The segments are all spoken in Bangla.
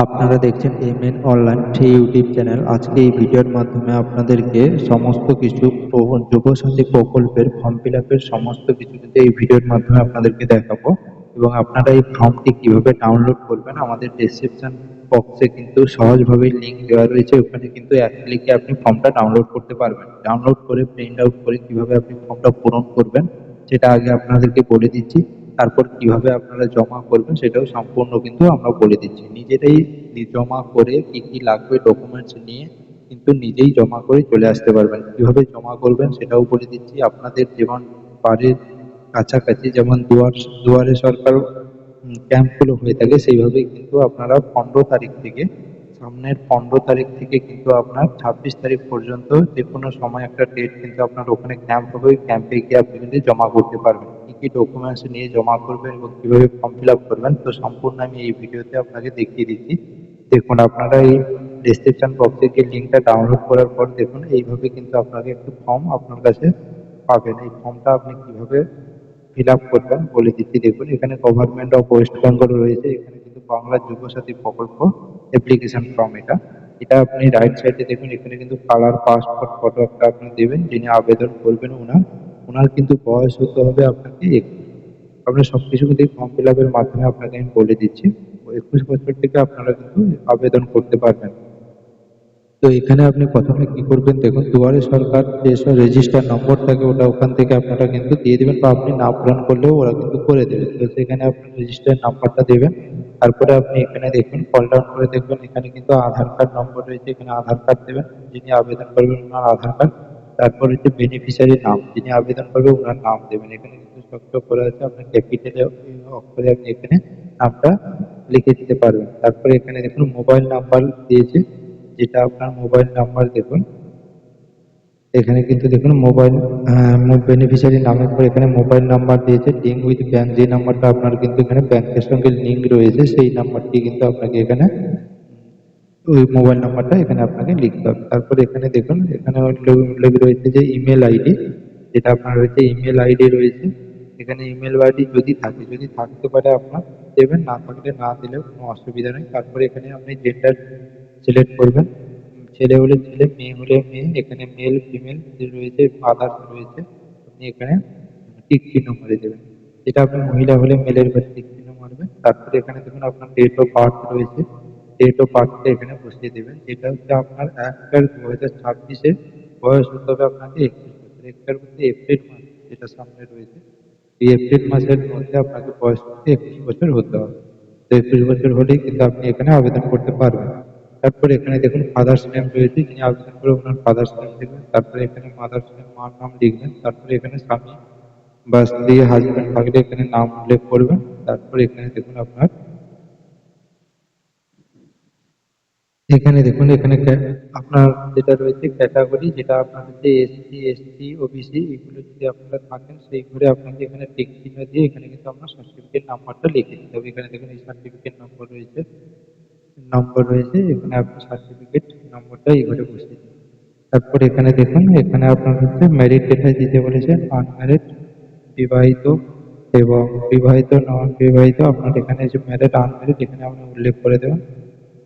আপনারা দেখছেন MN online three YouTube channel. আজকে এই ভিডিওর মাধ্যমে আপনাদেরকে সমস্ত কিছু যুবসাথী প্রকল্পের ফর্ম ফিল আপের সমস্ত কিছু কিন্তু এই ভিডিওর মাধ্যমে আপনাদেরকে দেখাবো, এবং আপনারা এই ফর্মটি কিভাবে ডাউনলোড করবেন আমাদের ডেসক্রিপশন বক্সে কিন্তু সহজভাবে লিঙ্ক দেওয়া রয়েছে। ওখানে কিন্তু এক ক্লিকে আপনি ফর্মটা ডাউনলোড করতে পারবেন। ডাউনলোড করে প্রিন্ট আউট করে কিভাবে আপনি ফর্মটা পূরণ করবেন সেটা আগে আপনাদেরকে বলে দিচ্ছি। তারপর কিভাবে আপনারা জমা করবেন সেটাও সম্পূর্ণ কিন্তু আমরা বলে দিচ্ছি। নিজেরাই জমা করে কি কি লাগবে ডকুমেন্টস নিয়ে কিন্তু নিজেই জমা করে চলে আসতে পারবেন। কিভাবে জমা করবেন সেটাও বলে দিচ্ছি। আপনাদের যেমন বাড়ির কাছাকাছি যেমন দুয়ারে সরকার ক্যাম্পগুলো হয়ে থাকে, সেইভাবেই কিন্তু আপনারা 15 তারিখ থেকে, সামনের 15 তারিখ থেকে কিন্তু আপনার 26 তারিখ পর্যন্ত যে কোনো সময় একটা ডেট কিন্তু আপনার ওখানে ক্যাম্প হবে। ওই ক্যাম্পে গিয়ে আপনি কিন্তু জমা করতে পারবেন। কি কি ডকুমেন্টস নিয়ে জমা করবেন এবং কিভাবে ফর্ম ফিল আপ করবেন তো সম্পূর্ণ আমি এই ভিডিওতে আপনাকে দেখিয়ে দিচ্ছি। দেখুন, আপনারা এই ডেসক্রিপশন বক্সে গিয়ে লিঙ্কটা ডাউনলোড করার পর দেখুন এইভাবে কিন্তু আপনাকে একটি ফর্ম আপনার কাছে পাবেন। এই ফর্মটা আপনি কিভাবে ফিল আপ করবেন বলে দিচ্ছি। দেখুন, এখানে গভর্নমেন্ট অফ ওয়েস্ট বেঙ্গল রয়েছে। এখানে কিন্তু বাংলা যুবসাথী প্রকল্প অ্যাপ্লিকেশন ফর্ম এটা। এটা আপনি রাইট সাইডে দেখুন, এখানে কিন্তু কালার পাসপোর্ট ফটো একটা আপনি দেবেন। যিনি আবেদন করবেন ওনার কিন্তু বয়স হতে হবে আপনাকে 21। আপনার সবকিছু কিন্তু এই ফর্ম ফিল আপের মাধ্যমে আপনাকে আমি বলে দিচ্ছি। 21 বছর থেকে আপনারা কিন্তু আবেদন করতে পারবেন। তো এখানে আপনি প্রথমে কি করবেন, দেখুন দুয়ারে সরকার যে রেজিস্টার নম্বর থাকে ওটা ওখান থেকে আপনারা কিন্তু দিয়ে দেবেন, বা আপনি না পূরণ করলেও ওরা কিন্তু করে দেবে। তো সেখানে আপনি রেজিস্টার নাম্বারটা দেবেন। তারপরে আপনি এখানে দেখুন, কল ডাউন করে দেখবেন এখানে কিন্তু আধার কার্ড নম্বর রয়েছে। এখানে আধার কার্ড দেবেন, যিনি আবেদন করবেন ওনার আধার কার্ড। তারপর হচ্ছে বেনিফিশিয়ারি নাম, যিনি আবেদন করবে ওনার নাম দেবেন। এখানে কিন্তু স্পষ্ট করে আছে, আপনার ক্যাপিটালে অক্ষরে আপনি এখানে নামটা লিখে দিতে পারবেন। তারপরে এখানে দেখুন মোবাইল নাম্বার দিয়েছে, যেটা আপনার মোবাইল নাম্বার দেখুন। এখানে কিন্তু দেখুন মোবাইল বেনিফিশিয়ারি নামের পর এখানে মোবাইল নাম্বার দিয়েছে লিঙ্ক উইথ ব্যাংক। যে নাম্বারটা আপনার কিন্তু এখানে ব্যাংকের সঙ্গে লিঙ্ক রয়েছে সেই নাম্বারটি কিন্তু আপনাকে এখানে ওই মোবাইল নাম্বারটা এখানে আপনাকে লিখতে হবে। তারপর এখানে দেখুন, এখানে উল্লেখ রয়েছে যে ইমেল আইডি, যেটা আপনার রয়েছে ইমেল আইডি রয়েছে। এখানে ইমেল আইডি যদি থাকতে পারে আপনার দেবেন, না থাকলে না দিলেও কোনো অসুবিধা নেই। তারপরে এখানে আপনি জেন্ডার সিলেক্ট করবেন, ছেলে হলে ছেলে, মেয়ে হলে মেয়ে। এখানে মেল ফিমেল যে রয়েছে আদার্স রয়েছে, আপনি এখানে টিক চিহ্ন মারে দেবেন। যেটা আপনি মহিলা হলে মেলের পাশে টিক চিহ্ন মারবেন। তারপরে এখানে দেখুন আপনার ডেট অফ বার্থ রয়েছে, ডেট অফ বার্থটা এখানে বসিয়ে দেবেন। যেটা হচ্ছে আপনার 1/2026 বয়স হতে হবে আপনাকে 21 বছর। 1 বলতে এপ্রিল মাস যেটা সামনে রয়েছে, এই এপ্রিল মাসের মধ্যে আপনাকে বয়স হচ্ছে 21 বছর হতে হবে। তো 21 বছর হলেই কিন্তু আপনি এখানে আবেদন করতে পারবেন। তারপরে এখানে দেখুন ফাদার্স নেম রয়েছে, যিনি আবেদন করে ওনার ফাদার্স নেম লিখবেন। তারপরে এখানে মাদার্স নেম, মার নাম লিখবেন। তারপরে এখানে স্বামী বা স্ত্রী হাজবেন্ড থাকলে এখানে নাম উল্লেখ করবেন। তারপরে এখানে দেখুন এখানে আপনার যেটা রয়েছে ক্যাটাগরি, যেটা আপনার হচ্ছে এসসি এসটি ওবিসি, এগুলো যদি আপনারা থাকেন সেই ঘরে আপনাকে এখানে টিক চিহ্ন দিয়ে এখানে কিন্তু আপনার সার্টিফিকেট নাম্বারটা লিখে দিতে হবে। এখানে দেখুন এই সার্টিফিকেট নম্বর রয়েছে, এখানে আপনার সার্টিফিকেট নম্বরটা এই ঘরে বসিয়ে দিন। তারপর এখানে দেখুন, এখানে আপনার হচ্ছে ম্যারিড ডেটা দিতে বলেছে, আনম্যারিড, বিবাহিত এবং বিবাহিত, নন বিবাহিত। আপনার এখানে যে ম্যারিড আনম্যারিড এখানে আপনি উল্লেখ করে দেবেন।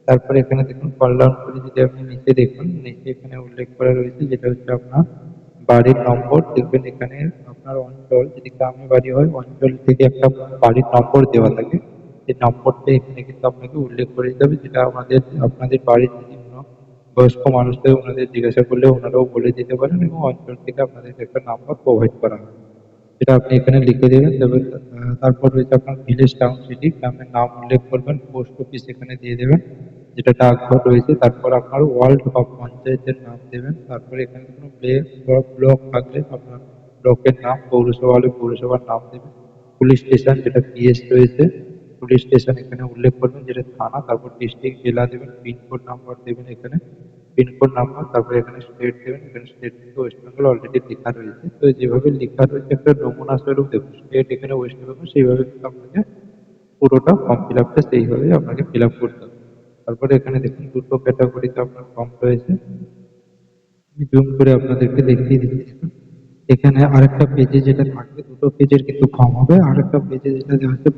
তারপরে এখানে দেখুন কল ডাউন করে যদি আপনি নিচে দেখুন, নিচে এখানে উল্লেখ করা রয়েছে যেটা হচ্ছে আপনার বাড়ির নম্বর। দেখবেন এখানে আপনার অঞ্চল, যদি গ্রামে বাড়ি হয় অঞ্চল থেকে একটা বাড়ির নম্বর দেওয়া থাকে। সেই নম্বরটা এখানে কিন্তু আপনাকে উল্লেখ করে দিতে হবে, যেটা আপনাদের বাড়ির যদি কোনো বয়স্ক মানুষদের ওনাদের জিজ্ঞাসা করলে ওনারাও বলে দিতে পারেন, এবং অঞ্চল থেকে আপনাদেরকে একটা নাম্বার প্রোভাইড করা হবে, সেটা আপনি এখানে লিখে দেবেন। তবে তারপর রয়েছে আপনার ভিলেজ, টাউন, সিটি, গ্রামের নাম উল্লেখ করবেন। পোস্ট অফিস এখানে দিয়ে দেবেন, যেটা ডাকঘর রয়েছে। তারপর আপনার ওয়ার্ড বা পঞ্চায়েতের নাম দেবেন। তারপরে এখানে কোনো ব্লক থাকলে আপনার ব্লকের নাম, পৌরসভা হলে পৌরসভার নাম দেবেন। পুলিশ স্টেশন যেটা পিএস রয়েছে, পুলিশ স্টেশন এখানে উল্লেখ করবেন, যেটা থানা। তারপর ডিস্ট্রিক্ট, জেলা দেবেন। পিনকোড নাম্বার দেবেন এখানে, পিনকোড নাম্বার। তারপরে এখানে স্টেট দেবেন, এখানে স্টেট কিন্তু ওয়েস্ট বেঙ্গল অলরেডি লেখা রয়েছে। তো যেভাবে লেখা রয়েছে একটা নমুনা স্বরূপ দেখুন, স্টেট এখানে ওয়েস্ট বেঙ্গল, সেইভাবে কিন্তু আপনাকে পুরোটা ফর্ম ফিল আপটা সেইভাবে আপনাকে ফিল আপ করতে হবে। তারপরে এখানে দেখুন দুটো ক্যাটাগরিতে আপনার ফর্ম রয়েছে, আমি জুম করে আপনাদেরকে দেখিয়ে দিচ্ছি। দেখুন এখানে আরেকটা পেজে যেটা থাকবে, দুটো পেজের কিন্তু ফর্ম হবে। আরেকটা পেজে যেটা দেওয়া হচ্ছে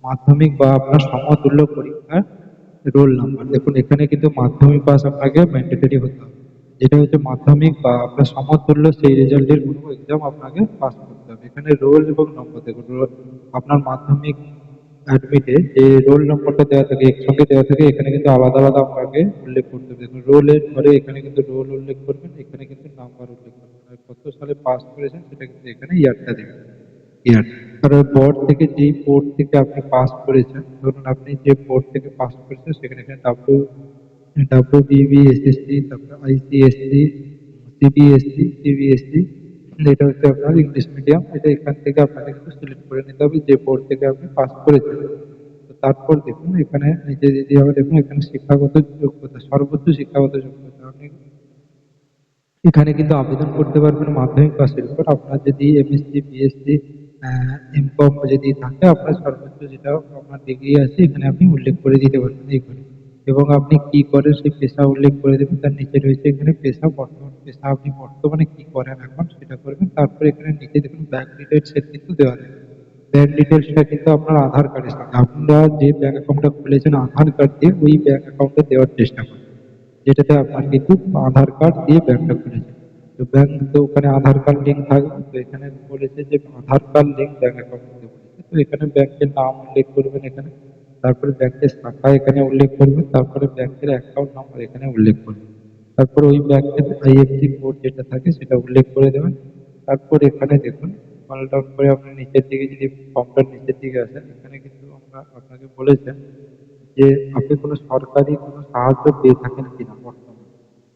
মাধ্যমিক, বা আপনার সমতুল্য পরীক্ষার রোল নাম্বার। দেখুন এখানে কিন্তু মাধ্যমিক পাস আপনাকে ম্যান্ডেটরি হতে হবে। যেটা হচ্ছে মাধ্যমিক বা আপনার সমতুল্য সেই রেজাল্টের কোনো এক্সাম আপনাকে পাস করতে হবে। এখানে রোল এবং নম্বর দেখুন, আপনার মাধ্যমিক অ্যাডমিটে যে রোল নম্বরটা দেওয়া থাকে একসঙ্গে দেওয়া থাকে, এখানে কিন্তু আলাদা আলাদা আপনাকে উল্লেখ করতে হবে। দেখুন রোলের পরে এখানে কিন্তু রোল উল্লেখ করবেন, এখানে কিন্তু নাম্বার উল্লেখ করবেন, আর কত সালে পাস করেছেন সেটা কিন্তু এখানে ইয়ারটা দেবেন। ইয়ার আর বোর্ড থেকে যেই বোর্ড থেকে আপনি পাস করেছেন, ধরুন আপনি যে বোর্ড থেকে পাস করেছেন সেখানে এখানে WBB, SSC, তারপরে ICSC, CBSC, এটা হচ্ছে আপনার ইংলিশ মিডিয়াম। এটা এখান থেকে আপনাকে একটু সিলেক্ট করে নিতে হবে যে বোর্ড থেকে আপনি পাস করেছেন। তো তারপর দেখুন এখানে নিচে যদি হবে, দেখুন এখানে শিক্ষাগত যোগ্যতা, সর্বোচ্চ শিক্ষাগত যোগ্যতা আপনি এখানে কিন্তু আবেদন করতে পারবেন মাধ্যমিক পাসের উপর। আপনার যদি MSc, BSc, M.Com যদি থাকে, আপনার সর্বোচ্চ যেটা আপনার ডিগ্রি আছে এখানে আপনি উল্লেখ করে দিতে পারবেন এইখানে। এবং আপনি কি করেন সেই পেশা উল্লেখ করে দেবেন। তার নিচে রয়েছে এখানে পেশা, বর্তমান পেশা আপনি বর্তমানে কি করেন এখন সেটা করবেন। তারপর এখানে নিচে দেখুন ব্যাংক ডিটেলস এর কিন্তু দেওয়া রয়েছে। ব্যাংক ডিটেলসটা কিন্তু আপনার আধার কার্ডের সঙ্গে, আপনারা যে ব্যাংক অ্যাকাউন্টটা খুলেছেন আধার কার্ড দিয়ে ওই ব্যাংক অ্যাকাউন্টে দেওয়ার চেষ্টা করুন, যেটাতে আপনার কিন্তু আধার কার্ড দিয়ে ব্যাংকটা খুলেছে। তো ব্যাংক তো ওখানে আধার কার্ড লিঙ্ক থাকবে, তো এখানে বলেছে যে আধার কার্ড লিঙ্ক ব্যাংক অ্যাকাউন্ট দিতে বলেছে। তো এখানে ব্যাংকের নাম উল্লেখ করবেন এখানে, তারপরে ব্যাংকের শাখা এখানে উল্লেখ করবেন, তারপরে ব্যাংকের অ্যাকাউন্ট নাম্বার এখানে উল্লেখ করবেন, তারপর ওই ব্যাংকের IFSC কোড যেটা থাকে সেটা উল্লেখ করে দেবেন। তারপর এখানে দেখুন স্ক্রল ডাউন করে আপনি নিচের দিকে যদি ফর্মটার নিচের দিকে আসেন, এখানে কিন্তু আমরা আপনাকে বলেছেন যে আপনি কোনো সরকারি কোনো সাহায্য পেয়ে থাকেন কিনা বর্তমানে।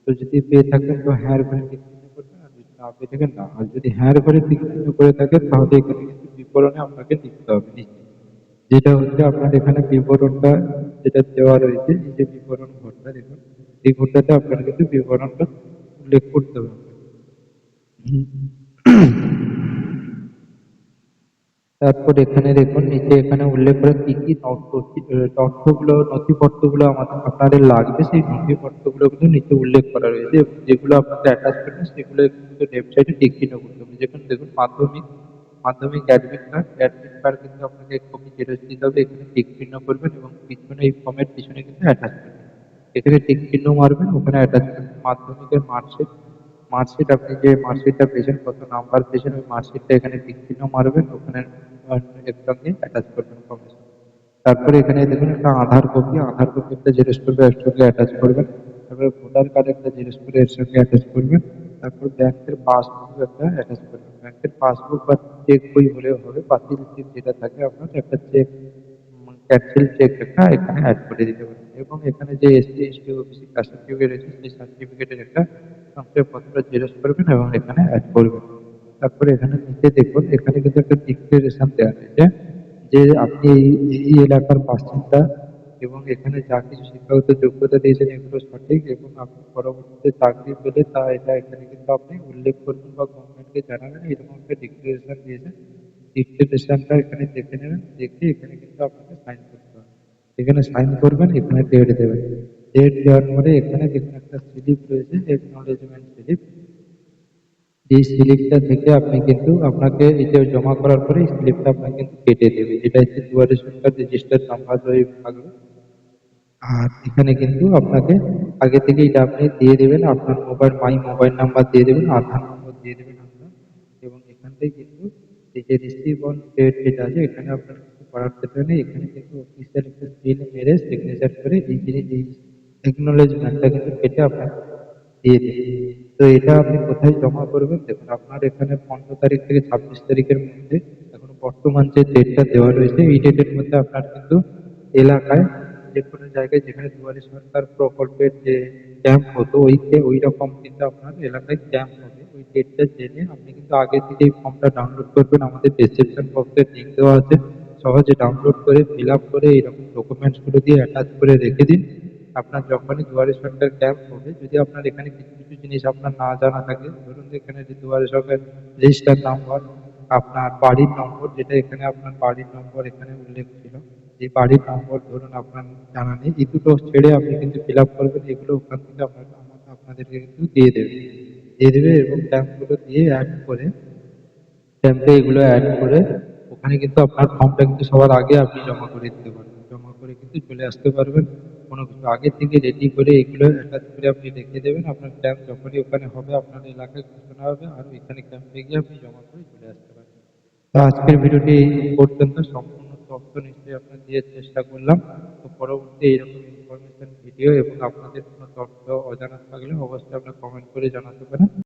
তো যদি পেয়ে থাকেন তো হ্যাঁ এর ঘরে টিক চিহ্ন করবেন, আর যদি না পেয়ে থাকেন না। আর যদি হ্যাঁ এর ঘরে টিক চিহ্ন করে থাকেন তাহলে এখানে কিন্তু বিবরণে আপনাকে লিখতে হবে নিচে, যেটা হচ্ছে আপনার এখানে বিবরণটা যেটা দেওয়া রয়েছে, এই যে বিবরণ ঘরটা দেখুন, এই ঘরটাতে আপনার কিন্তু বিবরণটা উল্লেখ করতে হবে। তারপর এখানে দেখুন নিচে এখানে উল্লেখ করে কি কি তথ্যগুলো নথিপত্রগুলো আমাদের আপনাদের লাগবে, সেই নথিপত্রগুলো কিন্তু নিচে উল্লেখ করা রয়েছে এবং যেগুলো আপনাকে অ্যাটাচ করবেন সেগুলো কিন্তু ওয়েবসাইটে টিক চিহ্ন করতে হবে। যেখানে দেখুন মাধ্যমিক অ্যাডমিট কার্ড কিন্তু আপনাকে এক কপি জেরক্স দিতে হবে, এখানে টিক চিহ্ন করবেন এবং পিছনে এই ফর্মের পিছনে কিন্তু অ্যাটাচ করবেন, এখানে টিক চিহ্ন মারবেন, ওখানে অ্যাটাচ করবেন। মাধ্যমিকের মার্কশিট আপনি যে মার্কশিটটা পেয়েছেন, কত নাম্বার পেয়েছেন, ওই মার্কশিটটা এখানে টিক চিহ্ন মারবেন, ওখানে একসঙ্গে অ্যাটাচ করবেন ফর্মের সাথে। তারপরে এখানে দেখুন একটা আধার কপি একটা জেরক্স করবে এর সঙ্গে অ্যাটাচ করবেন। তারপরে ভোটার কার্ড একটা জেরক্স করে এর সঙ্গে অ্যাটাচ করবেন। তারপর ব্যাংকের পাসবুক একটা অ্যাটাচ করবেন। ব্যাংকের পাসবুক বা চেক বই হলেও হবে, বাতিল চেক যেটা থাকে আপনার একটা চেক, ক্যান্সেল চেক একটা এখানে অ্যাড করে দিতে পারেন। এবং এখানে যে SC, ST, OBC caste certificate আছে সেই সার্টিফিকেটের একটা শংসাপত্র জেরক্স করবেন এবং এখানে অ্যাড করবেন। তারপরে এখানে নিচে দেখুন এখানে কিন্তু একটা ডিক্লারেশন দেওয়া রয়েছে যে আপনি এই এলাকার বাসিন্দা এবং এখানে যা কিছু শিক্ষাগত যোগ্যতা দিয়েছেন এগুলো সঠিক, এবং আপনি পরবর্তীতে চাকরি পেলে তা এটা এখানে কিন্তু আপনি উল্লেখ করবেন বা গভর্নমেন্টকে জানাবেন, এরকম একটা ডিক্লারেশন দিয়েছেন। ডিক্লারেশনটা এখানে দেখে নেবেন, দেখে এখানে কিন্তু আপনাকে সাইন করতে হবে। এখানে সাইন করবেন, এখানে ডেট দেবেন, ডেট দেওয়ার পরে এখানে দেখুন একটা স্লিপ রয়েছে একনলেজমেন্ট স্লিপ। এই স্লিপটা থেকে আপনি কিন্তু আপনাকে এটা জমা করার পরে এই স্লিপটা আপনাকে কিন্তু কেটে দেবে, যেটা হচ্ছে দুয়ারে সরকার রেজিস্টার্ড নাম্বার থাকবে। আর এখানে কিন্তু আপনাকে আগে থেকে এটা আপনি দিয়ে দেবেন, আপনার মোবাইল নাম্বার দিয়ে দেবেন, আধার নম্বর দিয়ে দেবেন আপনার। এবং এখান থেকে কিন্তু এই যে রিসিভ অন ডেট যেটা আছে এখানে আপনার কিছু করার ক্ষেত্রে নেই, এখানে কিন্তু অফিসিয়াল একটা সিল মেরে সিগনেচার করে এই জিনিস এই অ্যাকনোলেজমেন্টটা কিন্তু কেটে আপনাকে দিয়ে দেবে। তো এটা আপনি কোথায় জমা করবেন, দেখুন আপনার এখানে 15 তারিখ থেকে 26 তারিখের মধ্যে এখন বর্তমান যে ডেটটা দেওয়া রয়েছে এই ডেটের মধ্যে আপনার কিন্তু এলাকায় যে কোনো জায়গায় যেখানে দুয়ারে সরকার প্রকল্পের যে ক্যাম্প হতো ওই রকম কিন্তু আপনার এলাকায় ক্যাম্প হবে। ওই ডেটটা জেনে আপনি কিন্তু আগে থেকে এই ফর্মটা ডাউনলোড করবেন, আমাদের ডেসক্রিপশন বক্সে লিঙ্ক দেওয়া আছে, সহজে ডাউনলোড করে ফিল আপ করে এইরকম ডকুমেন্টসগুলো দিয়ে অ্যাটাচ করে রেখে দিন। আপনার যখনই দুয়ারে সরকার ক্যাম্প হবে, যদি আপনার এখানে কিছু কিছু জিনিস আপনার না জানা থাকে, ধরুন এখানে যে দুয়ারে সরকার রেজিস্টার নাম্বার, আপনার বাড়ির নম্বর, যেটা এখানে আপনার বাড়ির নম্বর এখানে উল্লেখ ছিল, এই বাড়ির নম্বর ধরুন আপনার জানা নেই, এই দুটো ছেড়ে আপনি কিন্তু ফিল আপ করবেন, এগুলো ওখান থেকে আপনাদেরকে কিন্তু দিয়ে দেবে এবং স্ট্যাম্পগুলো দিয়ে স্ট্যাম্পে এগুলো অ্যাড করে ওখানে কিন্তু আপনার ফর্মটা কিন্তু সবার আগে আপনি জমা করে দিতে পারবেন, জমা করে কিন্তু চলে আসতে পারবেন। কোনো কিছু আগে থেকে রেডি করে এগুলো অ্যাটাচ করে আপনি রেখে দেবেন। আপনার ক্যাম্প যখনই ওখানে হবে আপনার এলাকায় ঘোষণা হবে আর ওইখানে ক্যাম্পে গিয়ে আপনি জমা করে চলে আসতে পারবেন। তো আজকের ভিডিওটি এই পর্যন্ত। সম্পূর্ণ তথ্য নিশ্চয়ই আপনাদের দিয়ে চেষ্টা করলাম। তো পরবর্তী এইরকম ইনফরমেশন ভিডিও এবং আপনাদের কোনো তথ্য অজানা থাকলে অবশ্যই আপনারা কমেন্ট করে জানাতে পারেন।